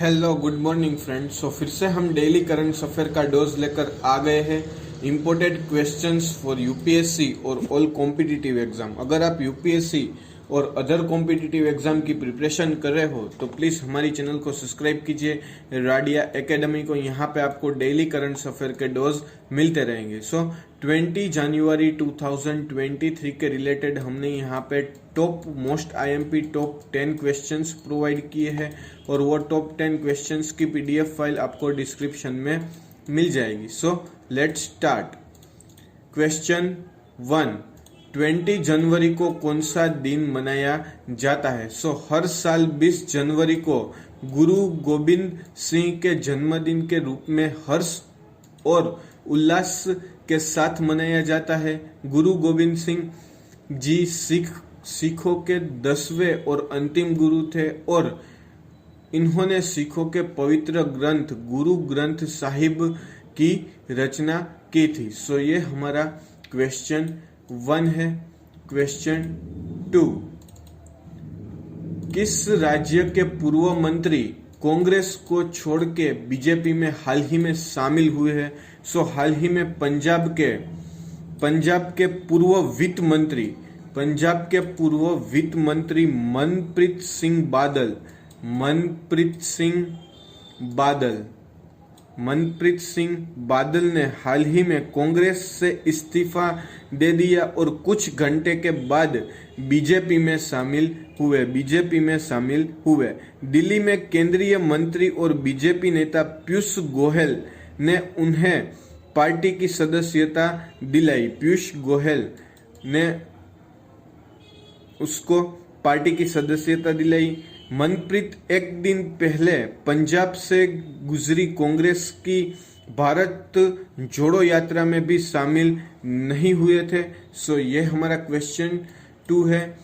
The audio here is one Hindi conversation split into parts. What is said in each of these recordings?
Hello good morning friends. फिर से हम डेली करंट अफेयर का डोज लेकर आ गए हैं। इम्पोर्टेड क्वेश्चंस फॉर यूपीएससी और ऑल कॉम्पिटिटिव एग्जाम। अगर आप यूपीएससी और अदर कॉम्पिटिटिव एग्जाम की प्रिपरेशन कर रहे हो तो प्लीज़ हमारी चैनल को सब्सक्राइब कीजिए, राडिया एकेडमी को। यहाँ पे आपको डेली करंट अफेयर के डोज मिलते रहेंगे। 20 जनवरी 2023 के रिलेटेड हमने यहाँ पे top most IMP top 10 questions provide किए हैं और वो टॉप 10 क्वेश्चंस की पीडीएफ फाइल आपको डिस्क्रिप्शन में मिल जाएगी। Let's start. क्वेश्चन 1, 20 जनवरी को कौन सा दिन मनाया जाता है? हर साल 20 जनवरी को गुरु गोविंद सिंह के जन्मदिन के रूप में हर्ष और उल्लास के साथ मनाया जाता है। गुरु गोविंद सिंह जी सिखों के 10वें और अंतिम गुरु थे और इन्होंने सिखों के पवित्र ग्रंथ गुरु ग्रंथ साहिब की रचना की थी। ये हमारा क्वेश्चन 1 है। क्वेश्चन 2, किस राज्य के पूर्व मंत्री कांग्रेस को छोड़ के बीजेपी में हाल ही में शामिल हुए हैं? हाल ही में पंजाब के पूर्व वित्त मंत्री मनप्रीत सिंह बादल ने हाल ही में कांग्रेस से इस्तीफा दे दिया और कुछ घंटे के बाद बीजेपी में शामिल हुए। दिल्ली में केंद्रीय मंत्री और बीजेपी नेता पीयूष गोयल ने उन्हें पार्टी की सदस्यता दिलाई। पीयूष गोयल ने उसको पार्टी की सदस्यता दिलाई। मनप्रीत एक दिन पहले पंजाब से गुजरी कांग्रेस की भारत जोड़ो यात्रा में भी शामिल नहीं हुए थे। ये हमारा क्वेश्चन 2 है।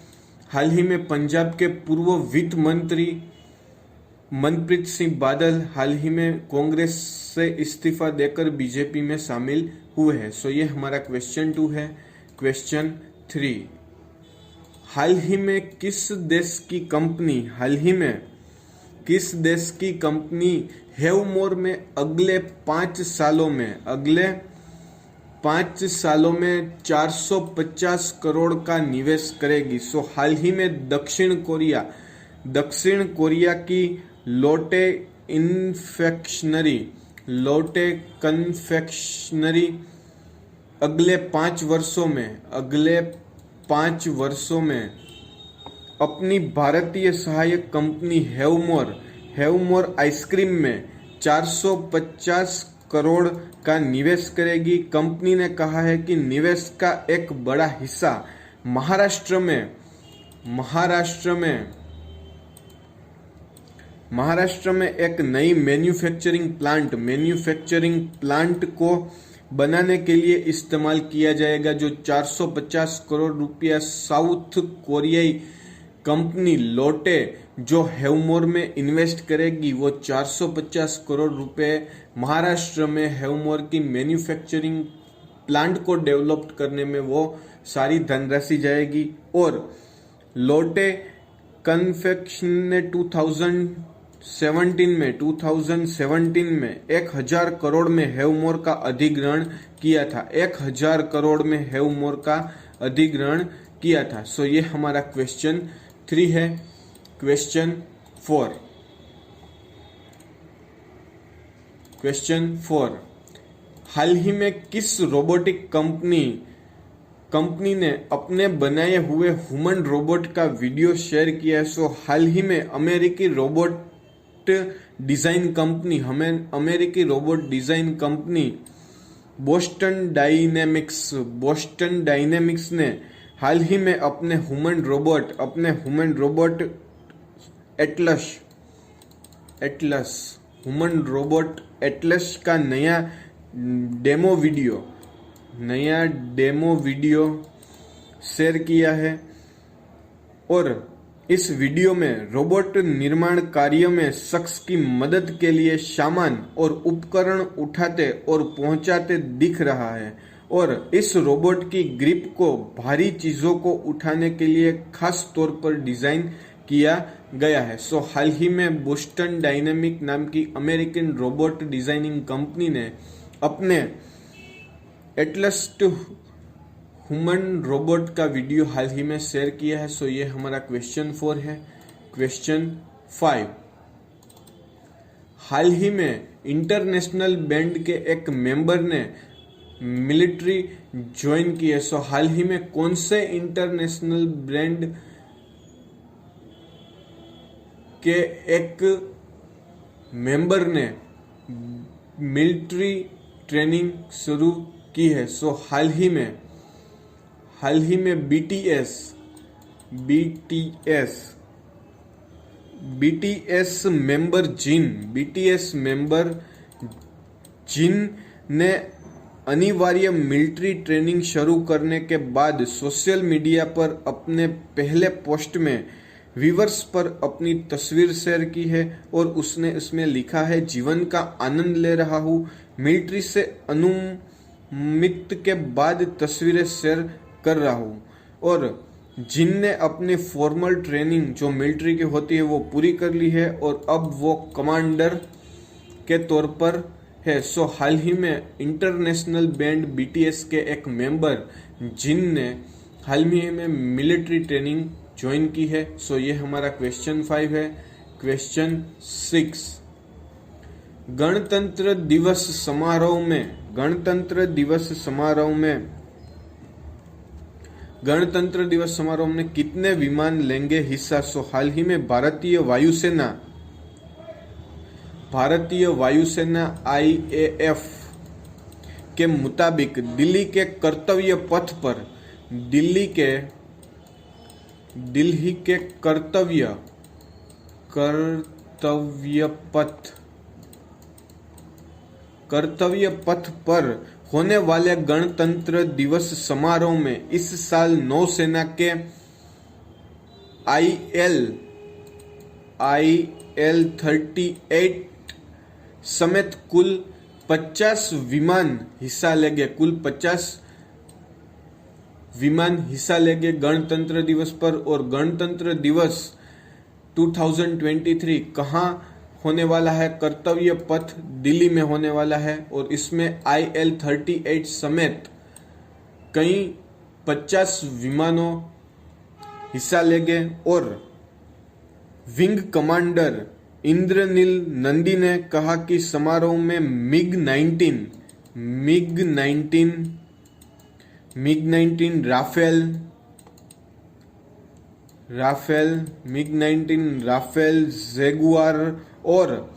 हाल ही में पंजाब के पूर्व वित्त मंत्री मनप्रीत सिंह बादल हाल ही में कांग्रेस से इस्तीफा देकर बीजेपी में शामिल हुए हैं। ये हमारा क्वेश्चन 2 है। क्वेश्चन 3, हाल ही में किस देश की कंपनी हेवमोर में अगले 5 सालों में 450 करोड़ का निवेश करेगी? हाल ही में दक्षिण कोरिया की लोटे कन्फेक्शनरी अगले 5 वर्षों में अपनी भारतीय सहायक कंपनी हेवमोर आइसक्रीम में 450 करोड़ का निवेश करेगी। कंपनी ने कहा है कि निवेश का एक बड़ा हिस्सा महाराष्ट्र में एक नई मैन्युफैक्चरिंग प्लांट को बनाने के लिए इस्तेमाल किया जाएगा, जो 450 करोड़ रुपया साउथ कोरियाई कंपनी लोटे जो हेवमोर में इन्वेस्ट करेगी वो 450 करोड़ रुपए महाराष्ट्र में हेवमोर की मैन्युफैक्चरिंग प्लांट को डेवलप करने में वो सारी धनराशि जाएगी। और लोटे कन्फेक्शन ने 2017 में 1000 करोड़ में हेवमोर का अधिग्रहण किया था। 1000 करोड़ में हेवमोर का अधिग्रहण किया था। ये हमारा क्वेश्चन 3 है। क्वेश्चन 4, हाल ही में किस रोबोटिक कंपनी ने अपने बनाए हुए ह्यूमन रोबोट का वीडियो शेयर किया है? हाल ही में अमेरिकी robot design company Boston dynamics ने हाल ही में अपने ह्यूमन रोबोट एटलस का नया डेमो वीडियो शेयर किया है और इस वीडियो में रोबोट निर्माण कार्य में शख्स की मदद के लिए सामान और उपकरण उठाते और पहुंचाते दिख रहा है और इस रोबोट की ग्रिप को भारी चीजों को उठाने के लिए खास तौर पर डिजाइन किया गया है। सो हाल ही में बोस्टन डायनेमिक नाम की अमेरिकन रोबोट डिजाइनिंग कंपनी ने अपने एटलस टू ह्यूमन रोबोट का वीडियो हाल ही में शेयर किया है। सो ये हमारा क्वेश्चन 4 है। क्वेश्चन 5, हाल ही में इंटरनेशनल बैंड के एक मेंबर ने मिलिट्री ज्वाइन की है। सो हाल ही में कौन से इंटरनेशनल बैंड के एक मेंबर ने मिलिट्री ट्रेनिंग शुरू की है। सो हाल ही में बीटीएस मेंबर जिन ने अनिवार्य मिलिट्री ट्रेनिंग शुरू करने के बाद सोशल मीडिया पर अपने पहले पोस्ट में व्यूअर्स पर अपनी तस्वीर शेयर की है और उसने इसमें लिखा है, जीवन का आनंद ले रहा हूँ, मिलिट्री से अनुमित के बाद तस्वीरें शेयर कर रहा हूँ। और जिनने अपनी फॉर्मल ट्रेनिंग जो मिलिट्री की होती है वो पूरी कर ली है और अब वो कमांडर के तौर पर है। सो हाल ही में इंटरनेशनल बैंड बीटीएस के एक मेंबर जिनने हाल ही में मिलिट्री ट्रेनिंग ज्वाइन की है। सो ये हमारा क्वेश्चन 5 है। क्वेश्चन 6, गणतंत्र दिवस समारोह में कितने विमान लेंगे हिस्सा? सो हाल ही में भारतीय वायुसेना IAF के मुताबिक दिल्ली के कर्तव्य पथ पर होने वाले गणतंत्र दिवस समारोह में इस साल नौसेना के IL-38 समेत कुल 50 विमान हिस्सा लेंगे गणतंत्र दिवस पर। और गणतंत्र दिवस 2023 कहाँ होने वाला है? कर्तव्य पथ दिल्ली में होने वाला है और इसमें IL-38 समेत कई 50 विमानों हिस्सा लेंगे। और विंग कमांडर इंद्रनील नंदी ने कहा कि समारोह में मिग 19 राफेल जैगुआर और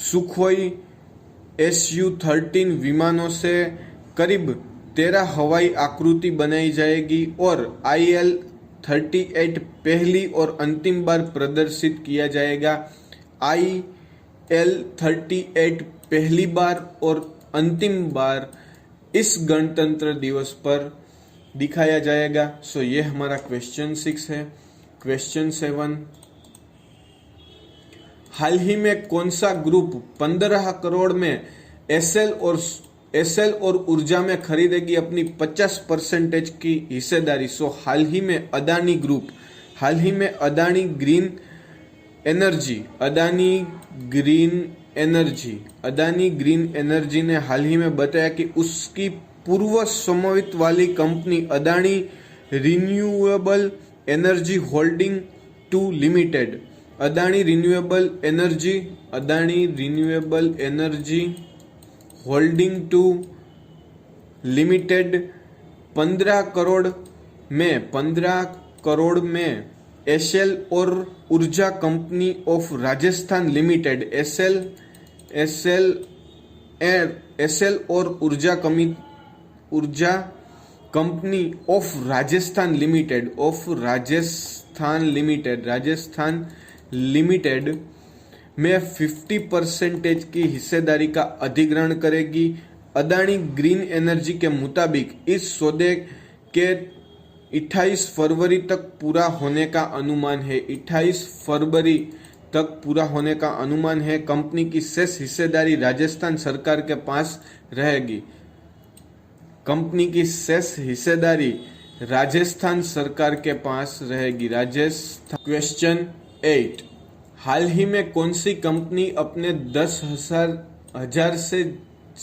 सुखोई Su-13 विमानों से करीब 13 हवाई आकृति बनाई जाएगी और IL-38 पहली और अंतिम बार प्रदर्शित किया जाएगा। IL-38 पहली बार और अंतिम बार इस गणतंत्र दिवस पर दिखाया जाएगा। सो ये हमारा क्वेश्चन 6 है। क्वेश्चन 7, हाल ही में कौन सा ग्रुप 15 करोड़ में एसएल और ऊर्जा में खरीदेगी अपनी 50% की हिस्सेदारी? सो हाल ही में अदानी ग्रीन एनर्जी ने हाल ही में बताया कि उसकी पूर्व समवित वाली company Adani renewable energy holding two limited 15 crore में एसएल और ऊर्जा company of Rajasthan limited SL और ऊर्जा कंपनी ऑफ राजस्थान लिमिटेड में 50% की हिस्सेदारी का अधिग्रहण करेगी। अदानी ग्रीन एनर्जी के मुताबिक इस सौदे के 28 फरवरी तक पूरा होने का अनुमान है। कंपनी की शेष हिस्सेदारी राजस्थान सरकार के पास रहेगी। क्वेश्चन 8 हाल ही में कौन सी कंपनी अपने 10,000 से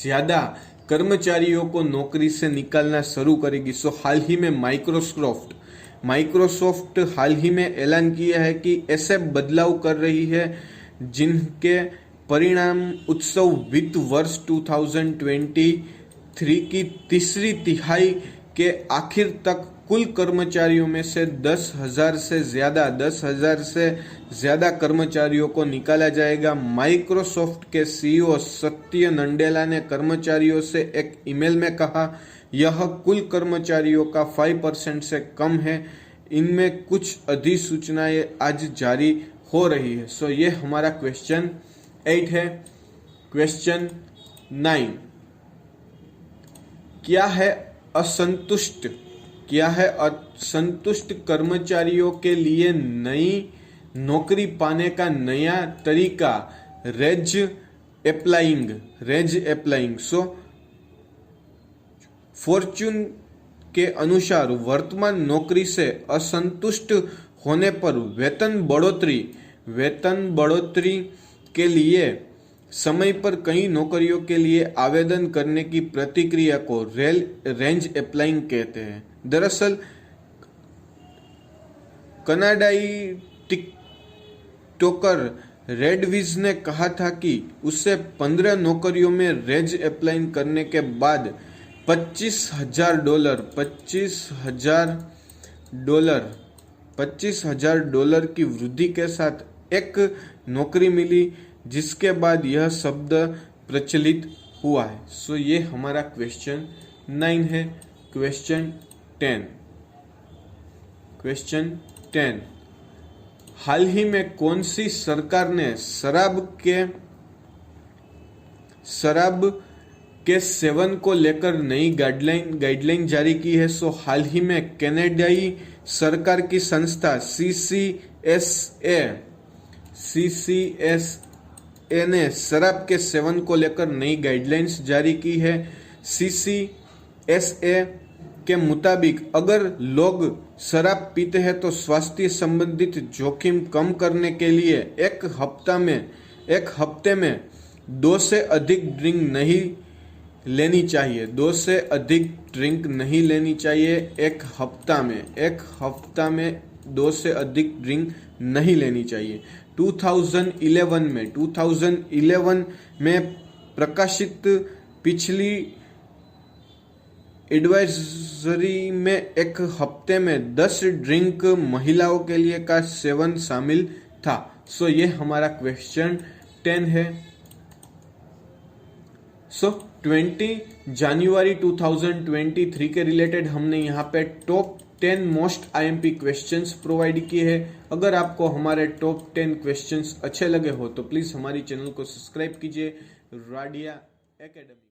ज्यादा कर्मचारियों को नौकरी से निकालना शुरू करेगी? सो हाल ही में माइक्रोसॉफ्ट हाल ही में ऐलान किया है कि ऐसे बदलाव कर रही है जिनके परिणाम उत्सव वित्त वर्ष 2023 की तीसरी तिहाई के आखिर तक कुल कर्मचारियों में से 10,000 से ज्यादा कर्मचारियों को निकाला जाएगा। माइक्रोसॉफ्ट के सीईओ सत्य नडेला ने कर्मचारियों से एक ईमेल में कहा, यह कुल कर्मचारियों का 5% से कम है। इनमें कुछ अधिसूचनाएं आज जारी हो रही है। सो ये हमारा क्वेश्चन 8 है। क्वेश्चन 9 क्या है असंतुष्ट कर्मचारियों के लिए नई नौकरी पाने का नया तरीका? Raise applying. सो फॉर्च्यून के अनुसार वर्तमान नौकरी से असंतुष्ट होने पर वेतन बढ़ोतरी के लिए समय पर कई नौकरियों के लिए आवेदन करने की प्रतिक्रिया को रेंज अप्लाइंग कहते हैं। दरअसल कनाडाई टिकटॉकर रेडविज ने कहा था कि उसे 15 नौकरियों में रेंज अप्लाइंग करने के बाद $25,000 की वृद्धि के साथ एक नौकरी मिली, जिसके बाद यह शब्द प्रचलित हुआ है। सो ये हमारा क्वेश्चन 9 है। क्वेश्चन 10 हाल ही में कौन सी सरकार ने शराब के सेवन को लेकर नई गाइडलाइन जारी की है? सो हाल ही में कनाडाई सरकार की संस्था CCSA ने शराब के सेवन को लेकर नई गाइडलाइंस जारी की है। CCSA के मुताबिक अगर लोग शराब पीते हैं तो स्वास्थ्य संबंधित जोखिम कम करने के लिए एक हफ्ते में 2 से अधिक ड्रिंक नहीं लेनी चाहिए। एक हफ्ता में 2 से अधिक ड्रिंक नहीं लेनी चाहिए। 2011 में प्रकाशित पिछली एडवाइजरी में एक हफ्ते में 10 ड्रिंक महिलाओं के लिए का सेवन शामिल था। सो ये हमारा क्वेश्चन 10 है। सो 20 जनवरी 2023 के रिलेटेड हमने यहाँ पे top 10 most IMP questions provide किए हैं। अगर आपको हमारे टॉप 10 क्वेश्चंस अच्छे लगे हो तो प्लीज हमारी चैनल को सब्सक्राइब कीजिए, राडिया एकेडमी।